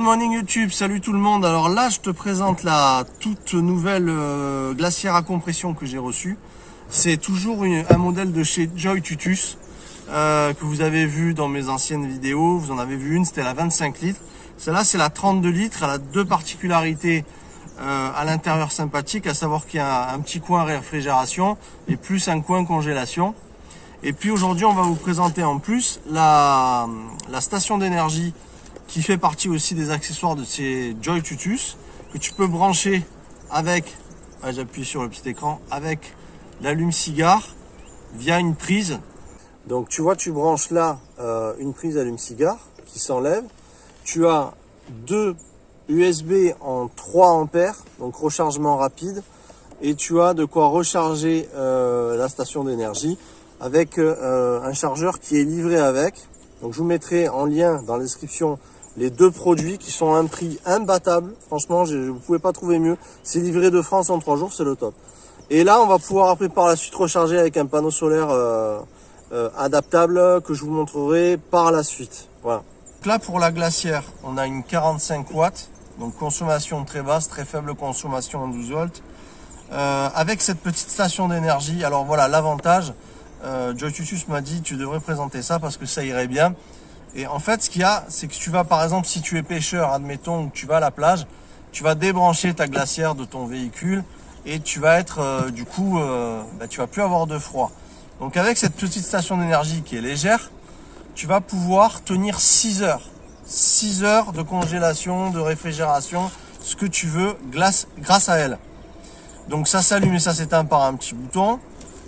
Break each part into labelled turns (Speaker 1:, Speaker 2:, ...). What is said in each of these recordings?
Speaker 1: morning YouTube, salut tout le monde. Alors là, je te présente la toute nouvelle glacière à compression que j'ai reçue. C'est toujours un modèle de chez Joy Tutus que vous avez vu dans mes anciennes vidéos. Vous en avez vu une, c'était la 25 litres. Celle-là, c'est la 32 litres. Elle a deux particularités à l'intérieur sympathiques, à savoir qu'il y a un petit coin réfrigération et plus un coin congélation. Et puis aujourd'hui, on va vous présenter en plus la station d'énergie qui fait partie aussi des accessoires de ces Joy Tutus, que tu peux brancher avec, j'appuie sur le petit écran, avec l'allume-cigare via une prise. Donc tu vois, tu branches là une prise allume-cigare qui s'enlève. Tu as deux USB en 3 ampères, donc rechargement rapide, et tu as de quoi recharger la station d'énergie avec un chargeur qui est livré avec. Donc je vous mettrai en lien dans la description les deux produits qui sont à un prix imbattable. Franchement, vous ne pouvez pas trouver mieux. C'est livré de France en 3 jours, c'est le top. Et là, on va pouvoir après par la suite recharger avec un panneau solaire adaptable que je vous montrerai par la suite. Voilà. Donc là, pour la glacière, on a une 45 watts, donc consommation très basse, très faible consommation en 12 volts. Avec cette petite station d'énergie, alors voilà, l'avantage, Joy Tutus m'a dit tu devrais présenter ça parce que ça irait bien. Et en fait, ce qu'il y a, c'est que tu vas, par exemple, si tu es pêcheur, admettons, que tu vas à la plage, tu vas débrancher ta glacière de ton véhicule et tu vas être, tu vas plus avoir de froid. Donc avec cette petite station d'énergie qui est légère, tu vas pouvoir tenir 6 heures. 6 heures de congélation, de réfrigération, ce que tu veux, grâce à elle. Donc ça s'allume et ça s'éteint par un petit bouton.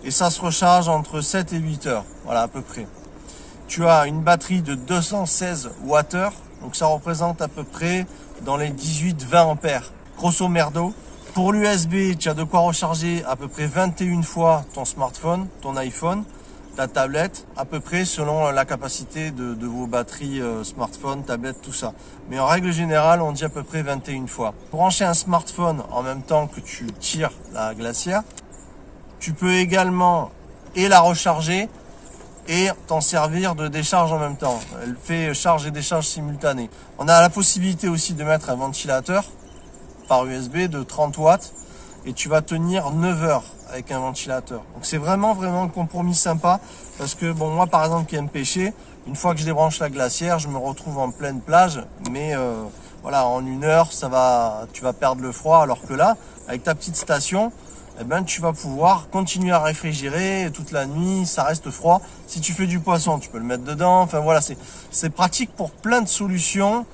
Speaker 1: Et ça se recharge entre 7 et 8 heures. Voilà, à peu près. Tu as une batterie de 216 Wh, donc ça représente à peu près dans les 18-20 ampères, grosso merdo. Pour l'USB, tu as de quoi recharger à peu près 21 fois ton smartphone, ton iPhone, ta tablette, à peu près selon la capacité de vos batteries smartphone, tablette, tout ça. Mais en règle générale, on dit à peu près 21 fois. Brancher un smartphone en même temps que tu tires la glacière, tu peux également la recharger et t'en servir de décharge en même temps. Elle fait charge et décharge simultanée. On a la possibilité aussi de mettre un ventilateur par USB de 30 watts et tu vas tenir 9 heures avec un ventilateur. Donc c'est vraiment un compromis sympa parce que bon, moi par exemple qui aime pêcher, une fois que je débranche la glacière, je me retrouve en pleine plage, mais voilà, en 1 heure, tu vas perdre le froid, alors que là, avec ta petite station, eh ben, tu vas pouvoir continuer à réfrigérer toute la nuit, ça reste froid. Si tu fais du poisson, tu peux le mettre dedans. Enfin voilà, c'est pratique pour plein de solutions.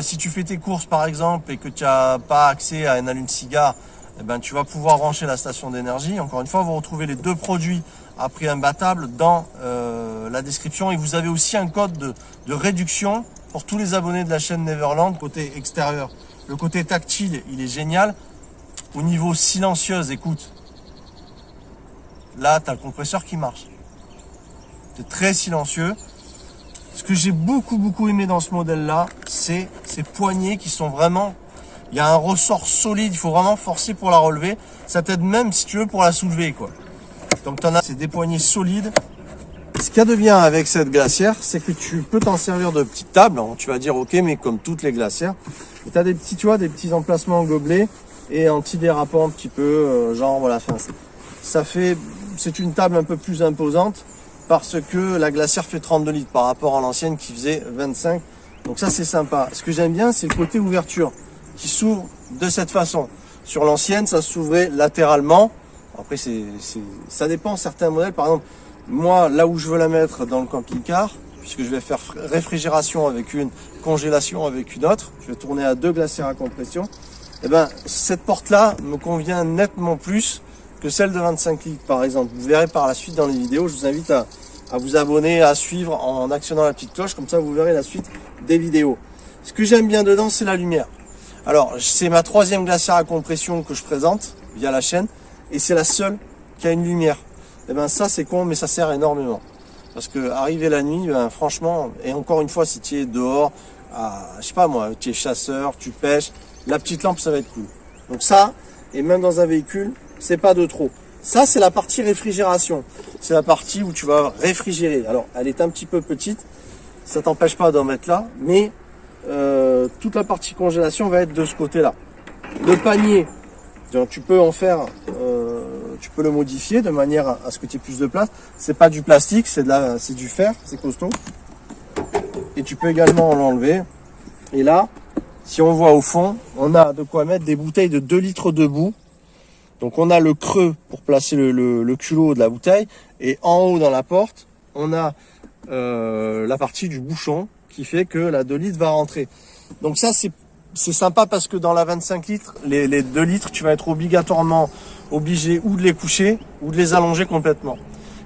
Speaker 1: Si tu fais tes courses par exemple et que tu n'as pas accès à un allume-cigare, eh ben, tu vas pouvoir brancher la station d'énergie. Encore une fois, vous retrouvez les deux produits à prix imbattable dans la description. Et vous avez aussi un code de réduction pour tous les abonnés de la chaîne Neverland. Côté extérieur, le côté tactile, il est génial. Au niveau silencieuse, écoute, là, tu as le compresseur qui marche. C'est très silencieux. Ce que j'ai beaucoup aimé dans ce modèle-là, c'est ces poignées qui sont vraiment... Il y a un ressort solide, il faut vraiment forcer pour la relever. Ça t'aide même, si tu veux, pour la soulever, quoi. Donc, c'est des poignées solides. Ce qu'il y a de bien avec cette glacière, c'est que tu peux t'en servir de petite table. Alors, tu vas dire, ok, mais comme toutes les glacières. Tu as des petits emplacements en gobelet. Et anti-dérapant un petit peu, genre voilà, c'est une table un peu plus imposante parce que la glacière fait 32 litres par rapport à l'ancienne qui faisait 25. Donc ça c'est sympa. Ce que j'aime bien, c'est le côté ouverture qui s'ouvre de cette façon. Sur l'ancienne, ça s'ouvrait latéralement. Après ça dépend certains modèles. Par exemple, moi là où je veux la mettre dans le camping-car, puisque je vais faire réfrigération avec une, congélation avec une autre, je vais tourner à 2 glacières à compression. Eh ben, cette porte-là me convient nettement plus que celle de 25 litres, par exemple. Vous verrez par la suite dans les vidéos. Je vous invite à vous abonner, à suivre en actionnant la petite cloche. Comme ça, vous verrez la suite des vidéos. Ce que j'aime bien dedans, c'est la lumière. Alors, c'est ma 3e glacière à compression que je présente via la chaîne. Et c'est la seule qui a une lumière. Eh ben, ça, c'est con, mais ça sert énormément. Parce que arriver la nuit, ben, franchement, et encore une fois, si tu es dehors, je sais pas moi, tu es chasseur, tu pêches, la petite lampe, ça va être cool. Donc ça, et même dans un véhicule, c'est pas de trop. Ça, c'est la partie réfrigération. C'est la partie où tu vas réfrigérer. Alors, elle est un petit peu petite. Ça t'empêche pas d'en mettre là. Mais toute la partie congélation va être de ce côté-là. Le panier, donc tu peux en faire, tu peux le modifier de manière à ce que tu aies plus de place. C'est pas du plastique, c'est du fer, c'est costaud. Et tu peux également l'enlever. Et là, si on voit au fond, on a de quoi mettre des bouteilles de 2 litres de boue. Donc on a le creux pour placer le culot de la bouteille. Et en haut dans la porte, on a la partie du bouchon qui fait que la 2 litres va rentrer. Donc ça c'est sympa parce que dans la 25 litres, les 2 litres, tu vas être obligatoirement obligé ou de les coucher ou de les allonger complètement.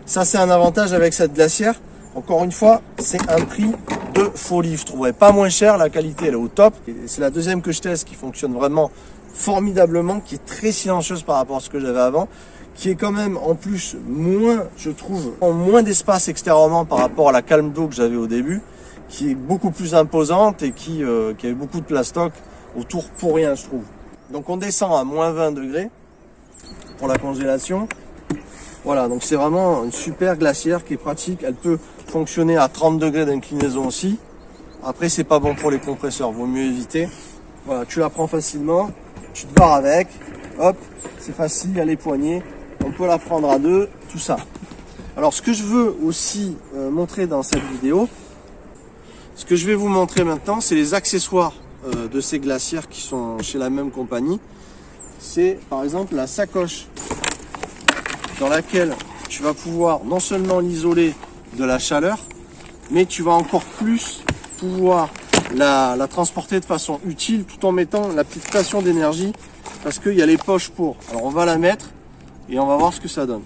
Speaker 1: Ça c'est un avantage avec cette glacière. Encore une fois, c'est un prix de folie. Je trouverais pas moins cher, la qualité elle est au top. C'est la deuxième que je teste qui fonctionne vraiment formidablement, qui est très silencieuse par rapport à ce que j'avais avant, qui est quand même en plus moins, je trouve, en moins d'espace extérieurement par rapport à la calme d'eau que j'avais au début, qui est beaucoup plus imposante et qui avait beaucoup de plastoc autour pour rien, je trouve. Donc on descend à moins 20 degrés pour la congélation. Voilà, donc c'est vraiment une super glacière qui est pratique. Elle peut fonctionner à 30 degrés d'inclinaison aussi. Après, c'est pas bon pour les compresseurs, vaut mieux éviter. Voilà, tu la prends facilement, tu te barres avec, hop, c'est facile, il y a les poignées. On peut la prendre à deux, tout ça. Alors, ce que je veux aussi montrer dans cette vidéo, ce que je vais vous montrer maintenant, c'est les accessoires de ces glacières qui sont chez la même compagnie. C'est par exemple la sacoche dans laquelle tu vas pouvoir non seulement l'isoler de la chaleur, mais tu vas encore plus pouvoir la transporter de façon utile tout en mettant la petite station d'énergie parce qu'il y a les poches pour. Alors on va la mettre et on va voir ce que ça donne.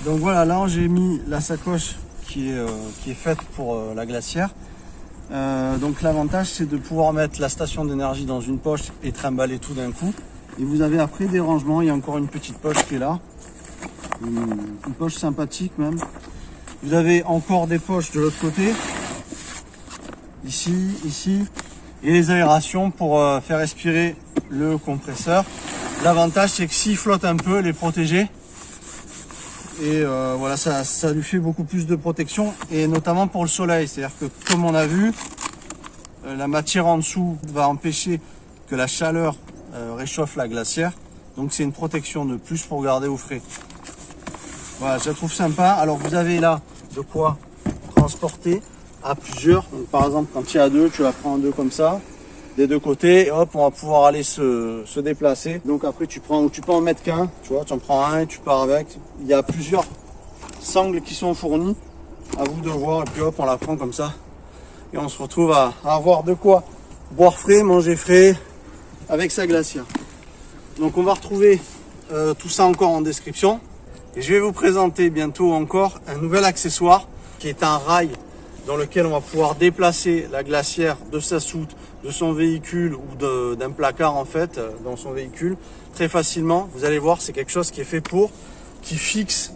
Speaker 1: Donc voilà, là j'ai mis la sacoche qui est faite pour la glacière. Donc l'avantage c'est de pouvoir mettre la station d'énergie dans une poche et trimballer tout d'un coup. Et vous avez après des rangements, il y a encore une petite poche qui est là. Une poche sympathique même. Vous avez encore des poches de l'autre côté. Ici, ici. Et les aérations pour faire respirer le compresseur. L'avantage c'est que s'il flotte un peu, les protéger. Et voilà, ça lui fait beaucoup plus de protection, et notamment pour le soleil. C'est-à-dire que, comme on a vu, la matière en dessous va empêcher que la chaleur réchauffe la glacière. Donc c'est une protection de plus pour garder au frais. Voilà, je la trouve sympa. Alors vous avez là de quoi transporter à plusieurs. Donc, par exemple, quand il y a deux, tu la prends en deux comme ça, des deux côtés, et hop, on va pouvoir aller se déplacer. Donc après tu prends, ou tu peux en mettre qu'un, tu vois, tu en prends un et tu pars avec. Il y a plusieurs sangles qui sont fournis, à vous de voir, et puis hop, on la prend comme ça. Et on se retrouve à avoir de quoi boire frais, manger frais avec sa glacière. Donc on va retrouver tout ça encore en description. Et je vais vous présenter bientôt encore un nouvel accessoire qui est un rail dans lequel on va pouvoir déplacer la glacière de sa soute, de son véhicule ou d'un placard en fait dans son véhicule très facilement. Vous allez voir, c'est quelque chose qui est fait pour, qui fixe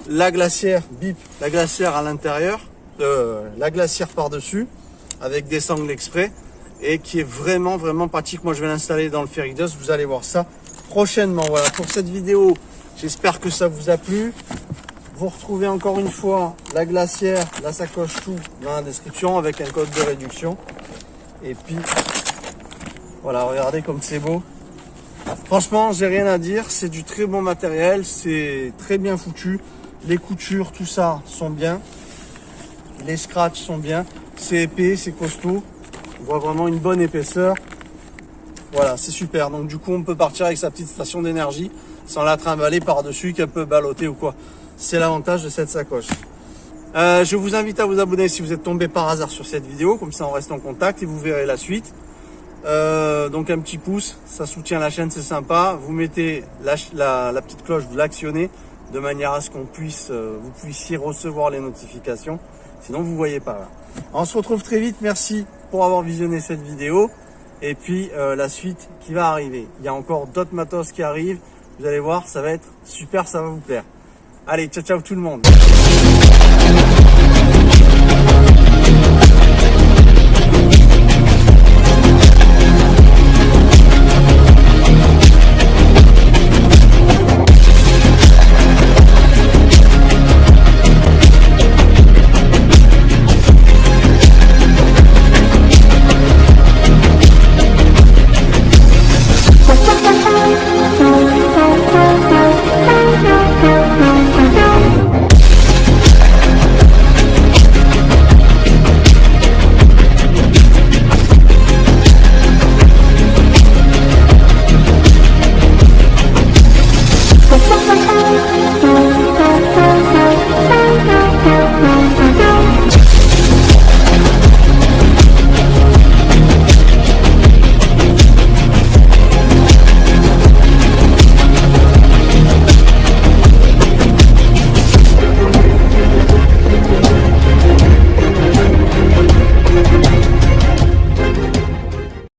Speaker 1: la glacière, bip, la glacière à l'intérieur, la glacière par-dessus avec des sangles exprès, et qui est vraiment pratique. Moi je vais l'installer dans le Ferridos, vous allez voir ça prochainement. Voilà pour cette vidéo, j'espère que ça vous a plu. Vous retrouvez encore une fois la glacière, la sacoche, tout dans la description avec un code de réduction. Et puis voilà, regardez comme c'est beau. Franchement, j'ai rien à dire, c'est du très bon matériel, c'est très bien foutu. Les coutures, tout ça sont bien. Les scratchs sont bien. C'est épais, c'est costaud. On voit vraiment une bonne épaisseur. Voilà, c'est super. Donc du coup, on peut partir avec sa petite station d'énergie sans la trimballer par-dessus qu'elle peut balloter ou quoi. C'est l'avantage de cette sacoche. Je vous invite à vous abonner si vous êtes tombé par hasard sur cette vidéo. Comme ça, on reste en contact et vous verrez la suite. Donc un petit pouce, ça soutient la chaîne, c'est sympa. Vous mettez la petite cloche, vous l'actionnez de manière à ce qu'on puisse, vous puissiez recevoir les notifications. Sinon, vous voyez pas là. On se retrouve très vite. Merci pour avoir visionné cette vidéo. Et puis la suite qui va arriver. Il y a encore d'autres matos qui arrivent. Vous allez voir, ça va être super, ça va vous plaire. Allez, ciao ciao tout le monde.